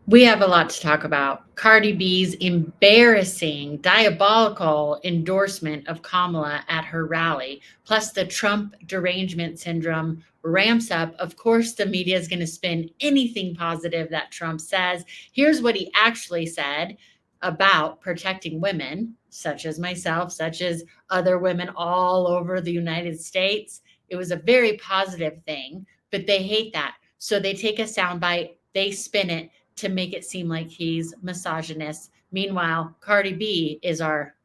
We have a lot to talk about. Cardi B's embarrassing, diabolical endorsement of Kamala at her rally, plus the Trump derangement syndrome ramps up. Of course, the media is going to spin anything positive that Trump says. Here's what he actually said about protecting women, such as myself, such as other women all over the United States. It was a very positive thing, but they hate that. So they take a soundbite, they spin it to make it seem like he's misogynist. Meanwhile, Cardi B is our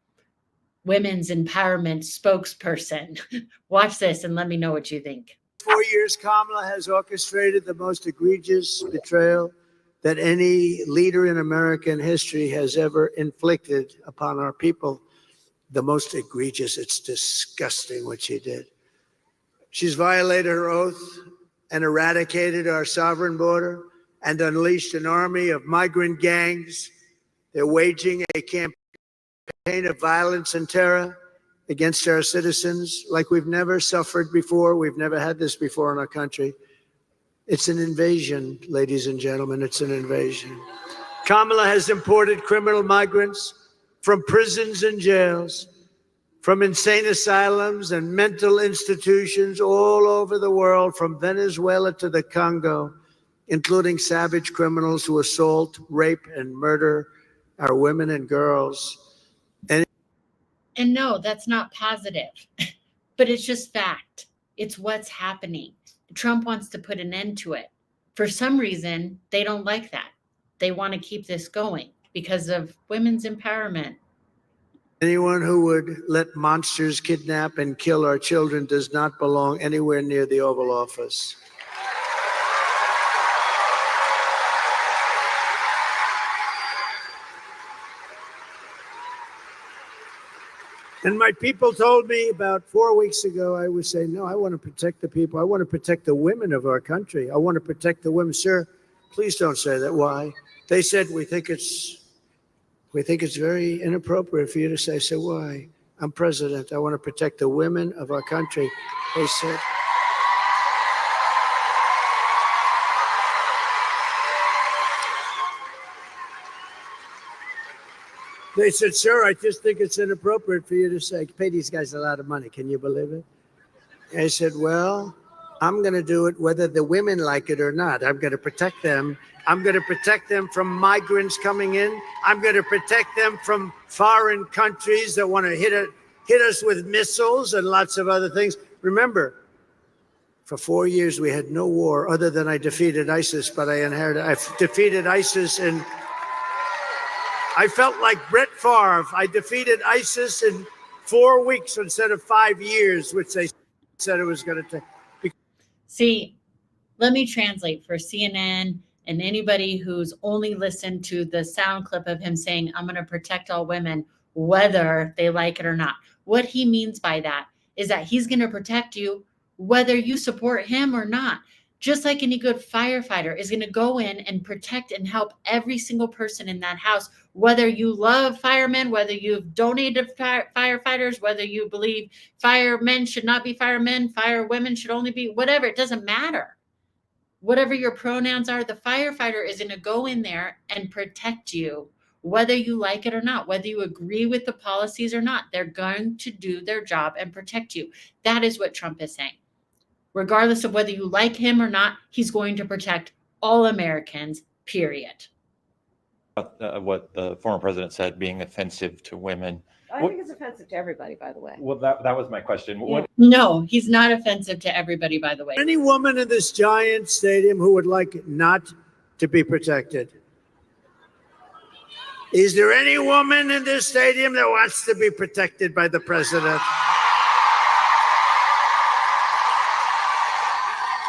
women's empowerment spokesperson. Watch this and let me know what you think. 4 years, Kamala has orchestrated the most egregious betrayal that any leader in American history has ever inflicted upon our people. The most egregious. It's disgusting what she did. She's violated her oath and eradicated our sovereign border and unleashed an army of migrant gangs. They're waging a campaign of violence and terror against our citizens like we've never suffered before. We've never had this before in our country. It's an invasion, ladies and gentlemen. It's an invasion. Kamala has imported criminal migrants from prisons and jails, from insane asylums and mental institutions all over the world, from Venezuela to the Congo, including savage criminals who assault, rape, and murder our women and girls. And no, that's not positive, but it's just fact. It's what's happening. Trump wants to put an end to it. For some reason, they don't like that. They want to keep this going because of women's empowerment. Anyone who would let monsters kidnap and kill our children does not belong anywhere near the Oval Office. And my people told me about 4 weeks ago, I was saying, no, I want to protect the people. I want to protect the women of our country. I want to protect the women. Sir, please don't say that. Why? They said, we think it's very inappropriate for you to say. I said, why? I'm president. I want to protect the women of our country. They said, sir, I just think it's inappropriate for you to say, pay these guys a lot of money. Can you believe it? I said, well, I'm going to do it whether the women like it or not. I'm going to protect them. I'm going to protect them from migrants coming in. I'm going to protect them from foreign countries that want to hit us with missiles and lots of other things. Remember, for 4 years, we had no war other than I defeated ISIS, but I defeated ISIS and I felt like Brett Favre. I defeated ISIS in 4 weeks instead of 5 years, which they said it was going to take. See, let me translate for CNN and anybody who's only listened to the sound clip of him saying, I'm going to protect all women, whether they like it or not. What he means by that is that he's going to protect you whether you support him or not. Just like any good firefighter is going to go in and protect and help every single person in that house, whether you love firemen, whether you've donated to firefighters, whether you believe firemen should not be firemen, fire women should only be whatever, it doesn't matter. Whatever your pronouns are, the firefighter is going to go in there and protect you, whether you like it or not, whether you agree with the policies or not. They're going to do their job and protect you. That is what Trump is saying. Regardless of whether you like him or not, he's going to protect all Americans, period. What the former president said being offensive to women. I think it's offensive to everybody, by the way. Well, that was my question. Yeah. No, he's not offensive to everybody, by the way. Any woman in this giant stadium who would like not to be protected? Is there any woman in this stadium that wants to be protected by the president?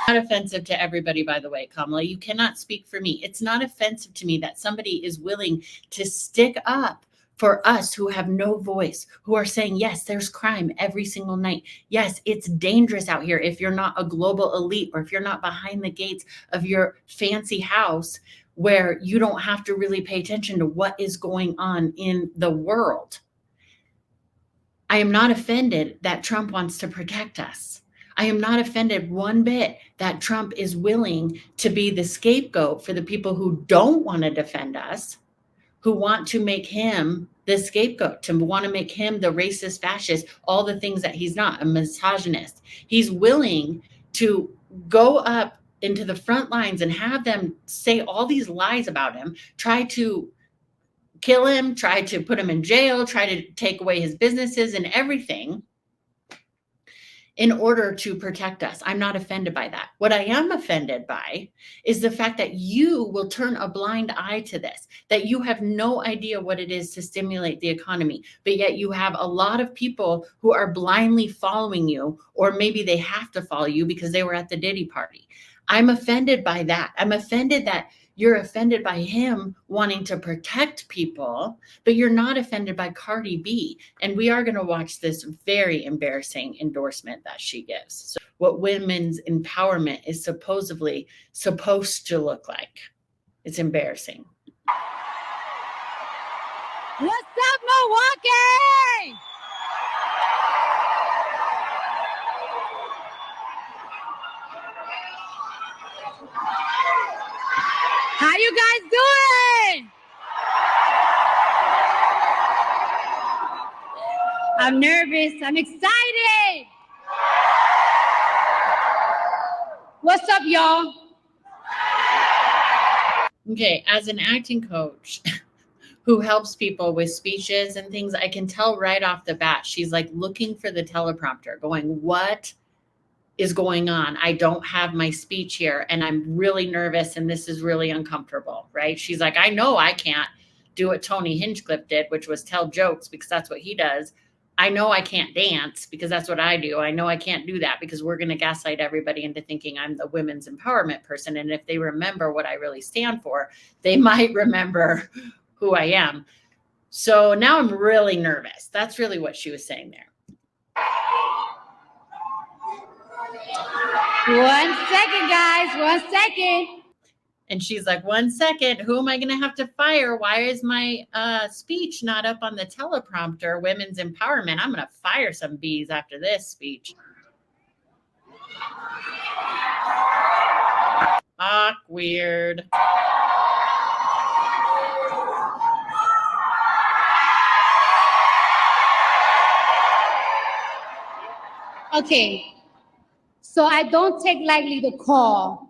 Not offensive to everybody, by the way, Kamala. You cannot speak for me. It's not offensive to me that somebody is willing to stick up for us who have no voice, who are saying, yes, there's crime every single night. Yes, it's dangerous out here if you're not a global elite or if you're not behind the gates of your fancy house where you don't have to really pay attention to what is going on in the world. I am not offended that Trump wants to protect us. I am not offended one bit that Trump is willing to be the scapegoat for the people who don't want to defend us, who want to make him the scapegoat, to want to make him the racist, fascist, all the things that he's not, a misogynist. He's willing to go up into the front lines and have them say all these lies about him, try to kill him, try to put him in jail, try to take away his businesses and everything in order to protect us. I'm not offended by that. What I am offended by is the fact that you will turn a blind eye to this, that you have no idea what it is to stimulate the economy, but yet you have a lot of people who are blindly following you, or maybe they have to follow you because they were at the Diddy party. I'm offended by that. I'm offended that you're offended by him wanting to protect people, but you're not offended by Cardi B. And we are going to watch this very embarrassing endorsement that she gives. So what women's empowerment is supposedly supposed to look like. It's embarrassing. What's up, Milwaukee? How you guys doing? I'm nervous. I'm excited. What's up, y'all? Okay, as an acting coach who helps people with speeches and things, I can tell right off the bat, she's like looking for the teleprompter, going, what is going on? I don't have my speech here and I'm really nervous and this is really uncomfortable, right? She's like, I know I can't do what Tony Hinchcliffe did, which was tell jokes because that's what he does. I know I can't dance because that's what I do. I know I can't do that because we're going to gaslight everybody into thinking I'm the women's empowerment person. And if they remember what I really stand for, they might remember who I am. So now I'm really nervous. That's really what she was saying there. 1 second, guys. 1 second. And she's like, 1 second, who am I going to have to fire? Why is my speech not up on the teleprompter? Women's empowerment. I'm going to fire some bees after this speech. Awkward. Okay. So I don't take lightly the call.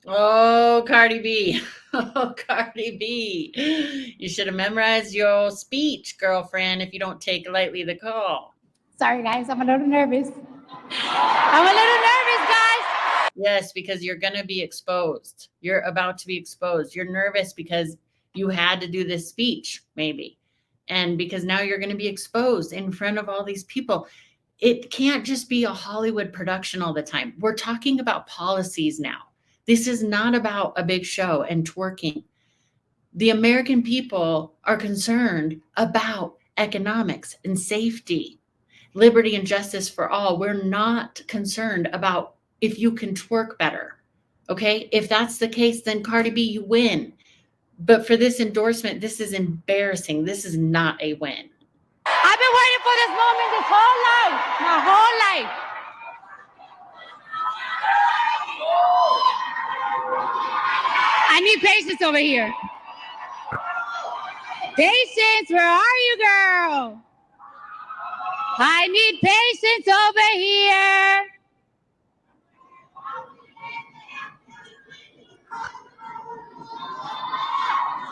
Oh, Cardi B. Oh, Cardi B. You should have memorized your speech, girlfriend, if you don't take lightly the call. Sorry, guys. I'm a little nervous. Guys. Yes, because you're going to be exposed. You're about to be exposed. You're nervous because you had to do this speech, maybe. And because now you're going to be exposed in front of all these people. It can't just be a Hollywood production all the time. We're talking about policies now. This is not about a big show and twerking. The American people are concerned about economics and safety, liberty and justice for all. We're not concerned about if you can twerk better. Okay? If that's the case, then Cardi B, you win. But for this endorsement, this is embarrassing. This is not a win. I've been waiting for this moment this whole life, my whole life. I need patience over here. Patience, where are you, girl? I need patience over here.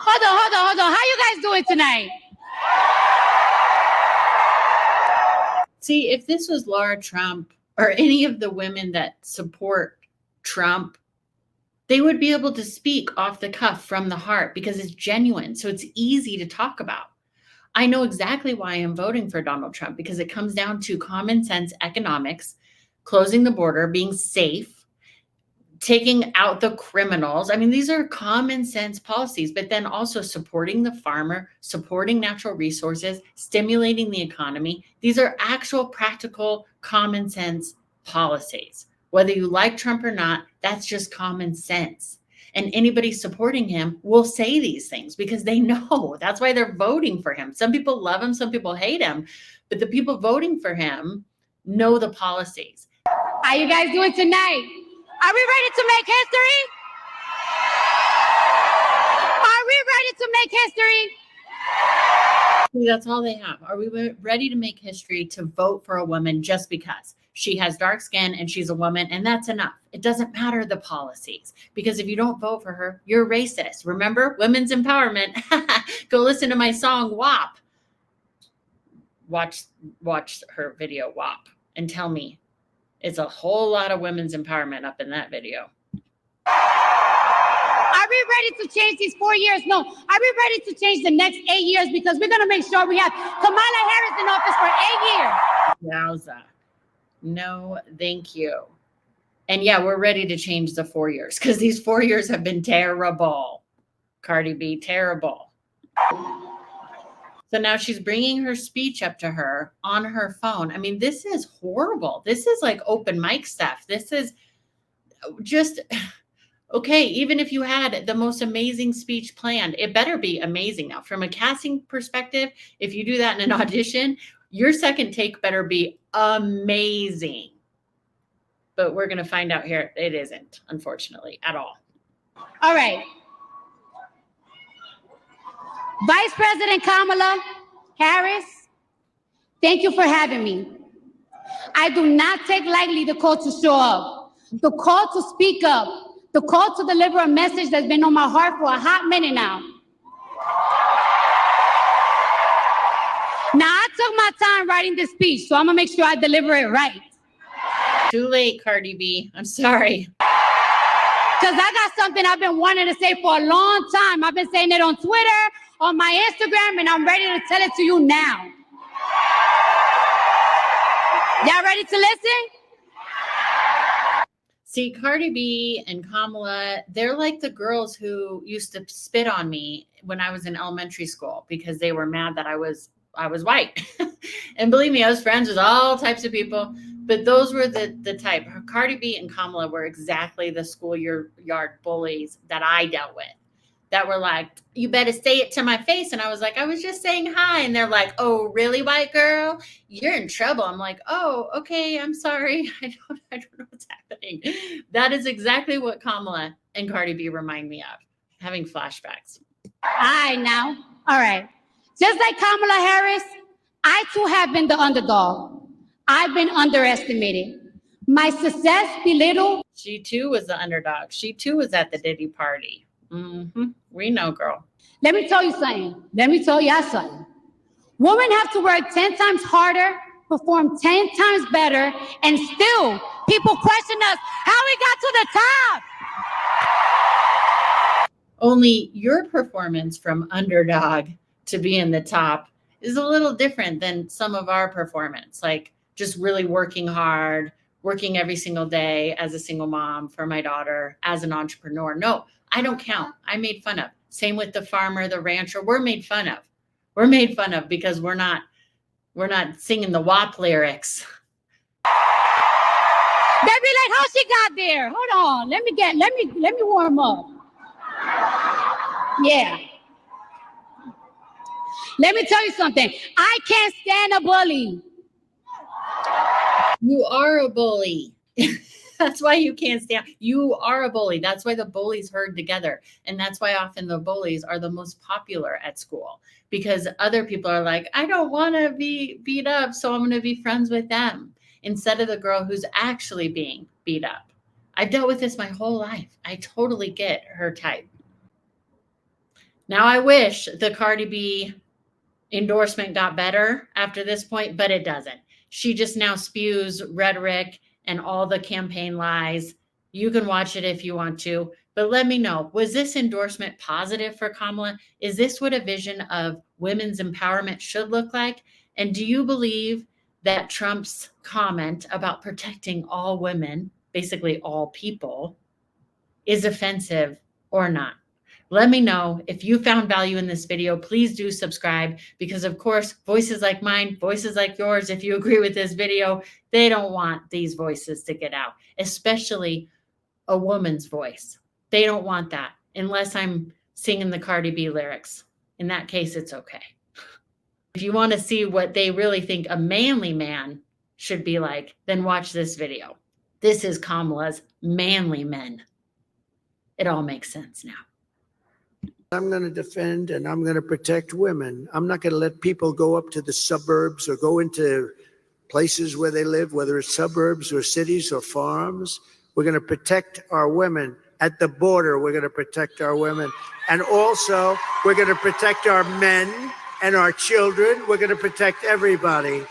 Hold on. How you guys doing tonight? See, if this was Laura Trump or any of the women that support Trump, they would be able to speak off the cuff from the heart because it's genuine. So it's easy to talk about. I know exactly why I'm voting for Donald Trump because it comes down to common sense economics, closing the border, being safe, taking out the criminals. I mean, these are common sense policies, but then also supporting the farmer, supporting natural resources, stimulating the economy. These are actual practical common sense policies. Whether you like Trump or not, that's just common sense. And anybody supporting him will say these things because they know. That's why they're voting for him. Some people love him, some people hate him, but the people voting for him know the policies. How you guys doing tonight? Are we ready to make history? Are we ready to make history? See, that's all they have. Are we ready to make history to vote for a woman just because she has dark skin and she's a woman, and that's enough? It doesn't matter the policies, because if you don't vote for her, you're racist. Remember, women's empowerment. Go listen to my song WAP. Watch her video WAP and tell me it's a whole lot of women's empowerment up in that video. Are we ready to change these 4 years? No. Are we ready to change the next 8 years? Because we're going to make sure we have Kamala Harris in office for 8 years. Yowza. No, thank you. And yeah, we're ready to change the 4 years, because these 4 years have been terrible. Cardi B, terrible. So now she's bringing her speech up to her on her phone. I mean, this is horrible. This is like open mic stuff. This is just, okay, even if you had the most amazing speech planned, it better be amazing. Now, from a casting perspective, if you do that in an audition, your second take better be amazing. But we're going to find out here it isn't, unfortunately, at all. All right. Vice President Kamala Harris, thank you for having me. I do not take lightly the call to show up, the call to speak up, the call to deliver a message that's been on my heart for a hot minute now. Now, I took my time writing this speech, so I'm going to make sure I deliver it right. Too late, Cardi B. I'm sorry. Because I got something I've been wanting to say for a long time. I've been saying it on Twitter, on my Instagram, and I'm ready to tell it to you now. Y'all ready to listen? See, Cardi B and Kamala, they're like the girls who used to spit on me when I was in elementary school because they were mad that I was white. And believe me, I was friends with all types of people, but those were the type. Cardi B and Kamala were exactly the schoolyard bullies that I dealt with, that were like, you better say it to my face. And I was like, I was just saying hi. And they're like, oh, really, white girl? You're in trouble. I'm like, oh, okay, I'm sorry. I don't know what's happening. That is exactly what Kamala and Cardi B remind me of, having flashbacks. All right. Just like Kamala Harris, I too have been the underdog. I've been underestimated. My success belittled. She too was the underdog. She too was at the Diddy party. We know, girl. Let me tell you something. Let me tell y'all something. Women have to work 10 times harder, perform 10 times better, and still people question us how we got to the top. Only your performance from underdog to be in the top is a little different than some of our performance, like just really working hard, working every single day as a single mom for my daughter, as an entrepreneur. No, I don't count. I'm made fun of. Same with the farmer, the rancher. We're made fun of. We're made fun of because we're not singing the WAP lyrics. They'd be like, how she got there? Hold on. Let me warm up. Yeah. Let me tell you something. I can't stand a bully. You are a bully. That's why you can't stand. You are a bully. That's why the bullies herd together. And that's why often the bullies are the most popular at school, because other people are like, I don't want to be beat up, so I'm going to be friends with them, instead of the girl who's actually being beat up. I've dealt with this my whole life. I totally get her type. Now, I wish the Cardi B endorsement got better after this point, but it doesn't. She just now spews rhetoric and all the campaign lies. You can watch it if you want to, but let me know, was this endorsement positive for Kamala? Is this what a vision of women's empowerment should look like? And do you believe that Trump's comment about protecting all women, basically all people, is offensive or not? Let me know. If you found value in this video, please do subscribe, because of course, voices like mine, voices like yours, if you agree with this video, they don't want these voices to get out, especially a woman's voice. They don't want that unless I'm singing the Cardi B lyrics. In that case, it's okay. If you want to see what they really think a manly man should be like, then watch this video. This is Kamala's manly men. It all makes sense now. I'm going to defend and I'm going to protect women. I'm not going to let people go up to the suburbs or go into places where they live, whether it's suburbs or cities or farms. We're going to protect our women. At the border, we're going to protect our women. And also, we're going to protect our men and our children. We're going to protect everybody.